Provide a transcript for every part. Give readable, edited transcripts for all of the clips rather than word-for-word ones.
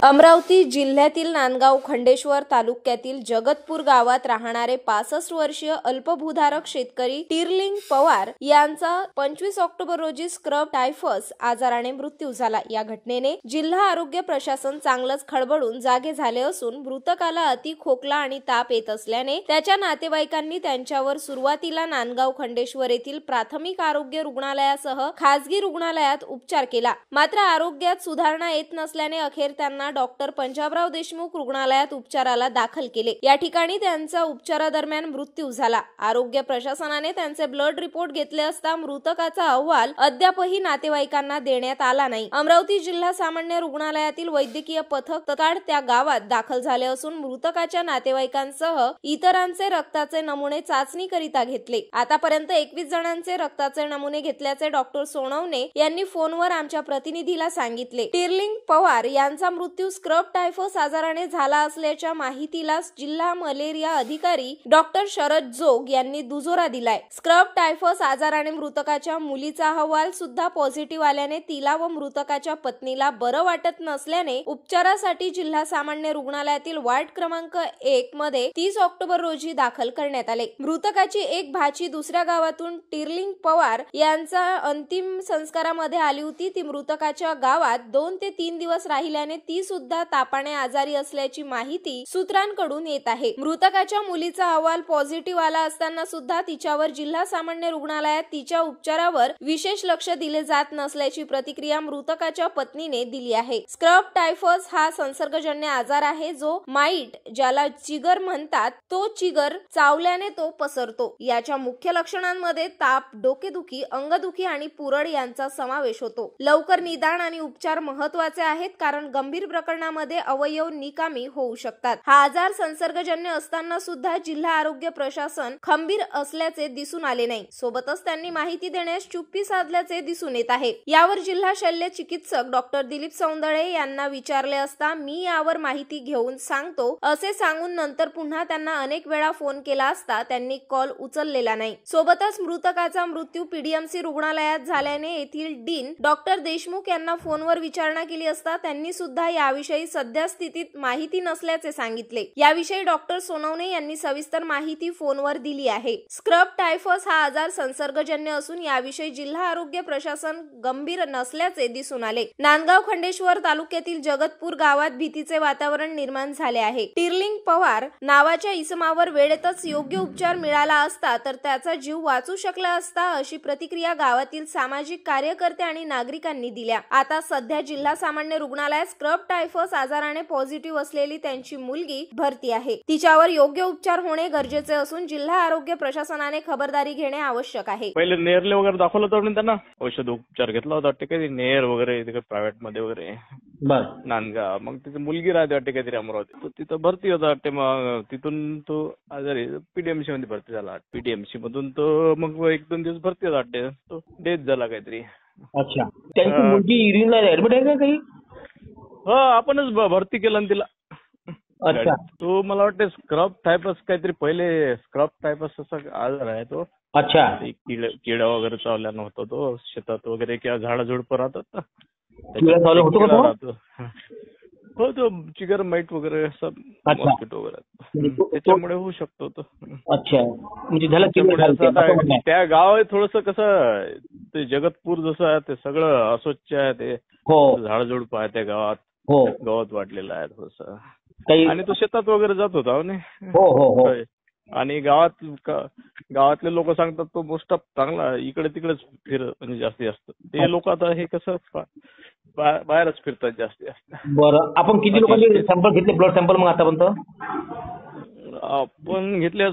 अमरावती जिल्ह्यातील नांदगाव खंडेश्वर तालुक्यातील जगतपूर गावात राहणारे 65 वर्षीय अल्पभूधारक शेतकरी टिरलिंग पवार यांचा 25 ऑक्टोबर रोजी स्क्रब टायफस आजाराने मृत्यू झाला। या घटनेने जिल्हा आरोग्य प्रशासन चांगलंच खळबळून जागे झाले असून मृतकाला अति खोकला आणि ताप येत असल्याने त्याच्या नातेवाईकांनी त्यांच्यावर सुरुवातीला नांदगाव खंडेश्वर येथील प्राथमिक आरोग्य रुग्णालयासह खासगी रुग्णालयात उपचार केला। मात्र आरोग्यात सुधारणा येत नसल्याने अखेर त्यांना डॉक्टर पंजाबराव देशमुख रुग्णालयात उपचाराला दाखल केले। या ठिकाणी त्यांचा उपचारादरम्यान मृत्यू झाला। आरोग्य प्रशासनाने त्यांचे ब्लड रिपोर्ट घेतले असता मृतकाचा अहवाल अद्यापही नातेवाईकांना देण्यात आला नाही। अमरावती जिल्हा सामान्य रुग्णालयातील वैद्यकीय पथक तत्काळ त्या गावात दाखल झाले असून मृतकाच्या नातेवाईकांसह इतरांचे रक्ताचे नमुने चाचणीकरिता घेतले। आतापर्यंत 21 जणांचे रक्ताचे नमुने घेतल्याचे डॉक्टर सोनवणे यांनी फोनवर आमच्या प्रतिनिधीला सांगितले। टिरलिंग पवार यांचा मृत्यू स्क्रब टायफस आजाराने झाला असल्याच्या माहितीला जिल्हा मलेरिया अधिकारी डॉक्टर शरद जोग यांनी दुजोरा दिलाय। स्क्रब टायफस आजाराने मृतकाच्या मुलीचा अहवाल सुद्धा पॉझिटिव्ह आल्याने तिला व मृतकाच्या पत्नीला बरं वाटत नसल्याने उपचारासाठी जिल्हा सामान्य रुग्णालयातील वार्ड क्रमांक 1 मध्ये 30 ऑक्टोबर रोजी दाखल करण्यात आले। मृतकाची एक भाची दुसऱ्या गावातून टिरलिंग पवार यांचा अंतिम संस्कारामध्ये आली होती। ती मृतकाच्या गावात 2 ते 3 दिवस राहिल्याने ती सुद्धा तापाने आजारी असल्याची माहिती सूत्रांकडून येत आहे। मृतकाच्या मुलीचा अहवाल पॉझिटिव्ह आला असताना सुद्धा तिच्यावर जिल्हा सामान्य रुग्णालयात तिच्या उपचारावर विशेष लक्ष दिले जात नसल्याची प्रतिक्रिया मृतकाच्या पत्नीने दिली आहे। स्क्रब टायफस हा संसर्गजन्य आजार आहे जो माइट ज्याला चिगर म्हणतात तो चिगर चावल्याने तो पसरतो। याच्या मुख्य लक्षणांमध्ये ताप, डोकेदुखी, अंगदुखी आणि पुरळ यांचा समावेश होतो। लवकर निदान आणि उपचार महत्त्वाचे आहेत कारण गंभीर प्रकरणामध्ये अवयव निकामी होऊ शकतात। हा आजार संसर्गजन्य असताना सुद्धा जिल्हा आरोग्य प्रशासन खंबीर असल्याचे दिसून आले नाही। सोबतच त्यांनी माहिती देण्यास चुप्पी साधल्याचे दिसून येत आहे। यावर जिल्हा शल्य चिकित्सक डॉक्टर दिलीप सौंदळे यांना विचारले असता मी यावर माहिती घेऊन सांगतो असे सांगून नंतर पुन्हा त्यांना अनेक वेळा फोन केला असता त्यांनी कॉल उचललेला नाही। सोबतच मृतकाचा मृत्यू पीडीएमसी रुग्णालयात झाल्याने येथील डीन डॉक्टर देशमुख यांना फोनवर विचारणा केली असता त्यांनी सुद्धा याविषयी सध्या स्थितीत माहिती नसल्याचे सांगितले। याविषयी डॉक्टर सोनवणे यांनी सविस्तर माहिती फोनवर दिली आहे। स्क्रब टायफस हा आजार संसर्गजन्य असून याविषयी जिल्हा आरोग्य प्रशासन गंभीर नसल्याचे दिसून आले। नांदगाव खंडेश्वर तालुक्यातील जगतपूर गावात भीतीचे वातावरण निर्माण झाले आहे। टिरलिंग पवार नावाच्या इसमावर वेळेतच योग्य उपचार मिळाला असता तर त्याचा जीव वाचू शकला असता अशी प्रतिक्रिया गावातील सामाजिक कार्यकर्ते आणि नागरिकांनी दिल्या। आता सध्या जिल्हा सामान्य रुग्णालयात स्क्रब टायफस आजाराने पॉझिटिव्ह असलेली त्यांची मुलगी भरती आहे। तिच्यावर योग्य उपचार होणे गरजेचे असून जिल्हा आरोग्य प्रशासनाने खबरदारी घेणे आवश्यक आहे। पहिले नेरले वगैरे दाखवलं होतं त्यांना औषध उपचार घेतला होता वाटते काही नेर वगैरे तिकडे प्रायव्हेट मध्ये वगैरे नांदगाव। मग तिची मुलगी राहते वाटते काहीतरी अमरावती तिथं भरती होता वाटते। मग तिथून तो आजारी पीडीएमसी मध्ये भरती झाला। पीडीएमसी मधून तो मग 1-2 दिवस भरती होता वाटते तो डेथ झाला काहीतरी। अच्छा, त्यांची मुलगी इरिनला ऍडमिट आहे का काही? हो आपणच भरती केलं ना तिला। अच्छा, तो मला वाटतं स्क्रब टायफस काहीतरी पहिले स्क्रब टायफस असा आजार आहे तो। अच्छा, किडा वगैरे चावल्यानं होतो तो शेतात वगैरे किंवा झाडाझुडपं राहतात ना हो तो चिगर माईट वगैरे असं मॉस्किटो वगैरे त्याच्यामुळे होऊ शकतो तो। अच्छा, म्हणजे त्या गाव थोडस कसं ते जगतपूर जसं आहे ते सगळं अस्वच्छ आहे ते झाडझुडपं आहे त्या गावात गवत वाढलेलं आहे थोडस आणि तो शेतात वगैरे जात होता आणि गावातले लोक सांगतात तो मोस्ट ऑफ चांगला इकडे तिकडेच म्हणजे जास्तीत जास्त ते लोक आता हे कसं बाहेरच फिरतात जास्तीत जास्त। बरं, आपण किती लोकांचे सॅम्पल घेतले ब्लड सॅम्पल मग आतापर्यंत? आपण घेतले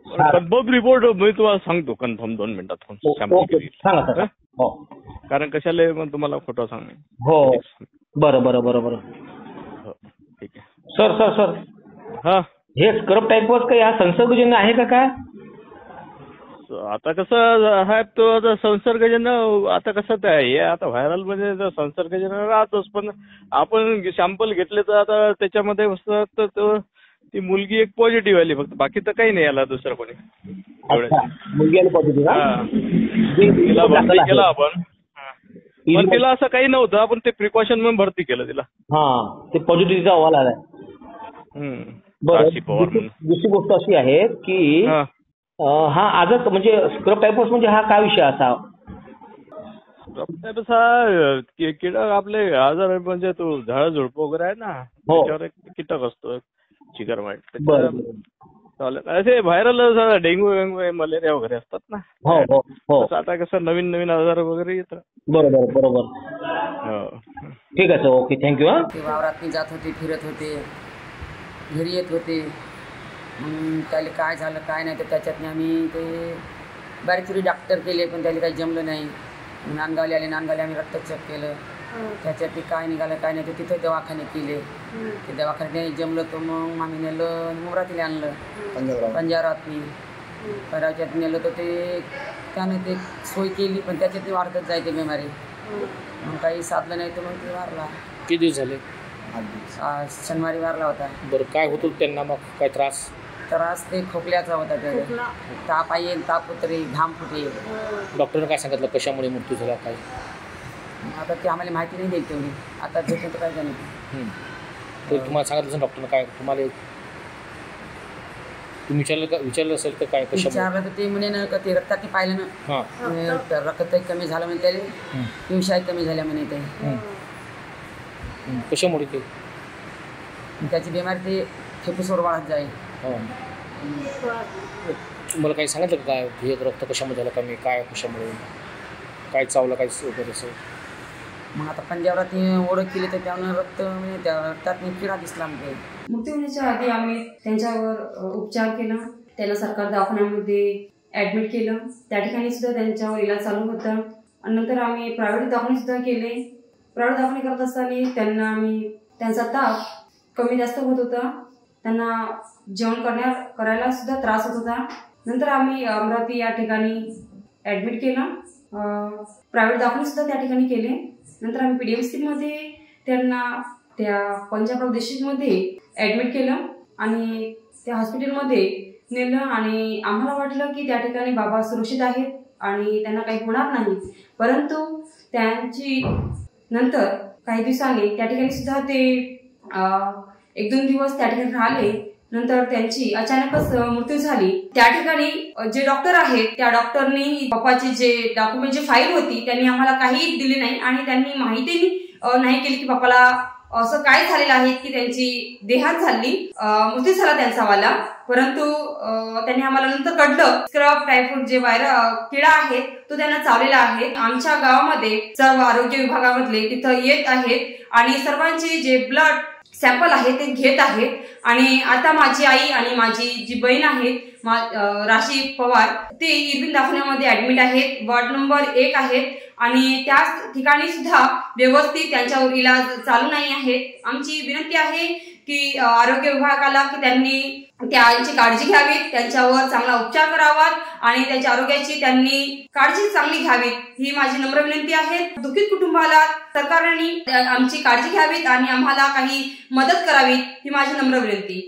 कन्फर्म रिपोर्ट मी तुम्हाला सांगतो कन्फर्म 2 मिनिटात सांगा कारण कशाला मग तुम्हाला खोटं सांगणे। हो बरं बरं बरं बरं ठीक आहे सर हा हे स्क्रब टायफस काही हा संसर्गजन्य आहे का काय? आता कसं आहे तो आता संसर्गजन्य आता कसं आहे आता व्हायरल मध्ये संसर्गजन्य राहतोच पण आपण सॅम्पल घेतले तर आता त्याच्यामध्ये ती मुलगी एक पॉझिटिव्ह आली फक्त बाकी तर काही नाही आला दुसरं कोणी। मुलगी आली पॉझिटिव्ह तिला भरती केला आपण पण तिला असं काही नव्हतं, आपण ते प्रिकॉशन म्हणून भरती केलं तिला. हा, ते पॉझिटिव्हचा अहवाल आलाय. बरं, दुसरी गोष्ट अशी आहे की हा आजच म्हणजे स्क्रब टायफॉस म्हणजे हा काय विषय असा? कीटक आपले आजार म्हणजे तो झाड झुडप वगैरे आहे ना, त्याच्यावर एक कीटक असतो चिकर माइट. असे व्हायरल डेंग्यू मलेरिया वगैरे असतात ना, आता कसं नवीन नवीन आजार वगैरे येतात. बरोबर बरोबर. ठीक आहे सर, ओके, थँक्यू. वावरात जात होते, फिरत होते, घरी येत होते. त्याला काय झालं काय नाही तर त्याच्यातनं आम्ही ते बरेच तरी डॉक्टर केले, पण त्याला काही जमलं नाही. नांदगावले आम्ही रक्तचेक केलं, त्याच्यात ते काय निघालं काय नाही तर तिथं दवाखाने केले. ते दवाखान्यात जमलं तर मग आम्ही नेलं मोरातीला आणलं, पंजाबरात नेलं तर ते त्याने ते सोय केली, पण त्याच्यात वाढतच जायते बिमारी. मग काही साधलं नाही तर मग ते वारला. किती दिवस झाले? शनिवारी वारला होता. बरं, काय होतं त्यांना मग? काय त्रास ते खोकल्याचा होता, त्याला ताप येईल, ताप उतरे, घाम फुटे. डॉक्टरने काय सांगितलं कशामुळे मृत्यू झाला काय? आता ते आम्हाला माहिती नाही देईल तेवढी, आता भेटून तर काय जाणं. तर तुम्हाला सांगितलं डॉक्टरनं काय? तुम्हाला तुम्ही विचारलं असेल तर काय विचारलं तर ते म्हणे ना का ते रक्तात पाहिलं ना, रक्त कमी झालं म्हणे, त्याला पिवशाही कमी झाल्या म्हणे. ते कशामुळे ते त्याची बिमारी ते फेफूसवर वाढत जाईल. तुम्हाला काही सांगितलं काय हे रक्त कशामुळे झालं कमी, काय कशामुळे, काय चावलं काय वगैरे असं? मग आता पंजाबरात ओळख केली तर त्यानं रक्त म्हणजे त्या रक्तात किडा दिसला. म्हणजे मृत्यू होण्याच्या आधी आम्ही त्यांच्यावर उपचार केला, त्यांना सरकार दवाखान्यामध्ये ॲडमिट केलं. त्या ठिकाणी सुद्धा त्यांच्यावर इलाज चालू होता. आणि नंतर आम्ही प्रायव्हेट दवाखाने सुद्धा केले. प्रायव्हेट दवाखाने करत असताना त्यांचा ताप कमी जास्त होत होता, त्यांना जेवण करायला सुद्धा त्रास होत होता. नंतर आम्ही अमरावती या ठिकाणी ॲडमिट केलं, प्रायव्हेट दवाखाने सुद्धा त्या ठिकाणी केले. नंतर आम्ही PDMC त्यांना त्या पंजाब प्रदेशमध्ये ॲडमिट केलं आणि त्या हॉस्पिटलमध्ये नेलं. आणि आम्हाला वाटलं की त्या ठिकाणी बाबा सुरक्षित आहेत आणि त्यांना काही होणार नाही. परंतु त्यांची नंतर काही दिवसांनी त्या ठिकाणी सुद्धा ते 1-2 दिवस त्या ठिकाणी राहिले. नंतर त्यांची अचानकच मृत्यू झाली. त्या ठिकाणी जे डॉक्टर आहेत त्या डॉक्टरनी पप्पाची जे डॉक्युमेंट जी फाईल होती त्यांनी आम्हाला काही दिली नाही आणि त्यांनी माहिती नाही केली की पप्पाला असं काय झालेलं आहे की त्यांची देहांत झाली, मृत्यू झाला त्यांचा वाला. परंतु त्यांनी आम्हाला नंतर कळलं स्क्रब टायफॉइड जे किडा आहे तो त्यांना चावलेला आहे. आमच्या गावामध्ये सर्व आरोग्य विभागामधले तिथं येत आहेत आणि सर्वांची जे ब्लड सॅम्पल आहे ते घेत आहेत. आणि आता माझी आई आणि माझी जी बहीण आहे राशी पवार ते इरविन दवाखान्यामध्ये ऍडमिट आहेत, वॉर्ड नंबर 1 आहेत. आणि त्याच ठिकाणी सुद्धा व्यवस्थित त्यांच्यावर इलाज चालू नाही आहे. आमची विनंती आहे की आरोग्य विभागाला की त्यांनी त्यांची काळजी घ्यावी, त्यांच्यावर चांगला उपचार करावा आणि त्यांच्या आरोग्याची त्यांनी काळजी चांगली घ्यावी, ही माझी नम्र विनंती आहे. दुःखित कुटुंबाला सरकारने आमची काळजी घ्यावी आणि आम्हाला काही मदत करावी, ही माझी नम्र विनंती.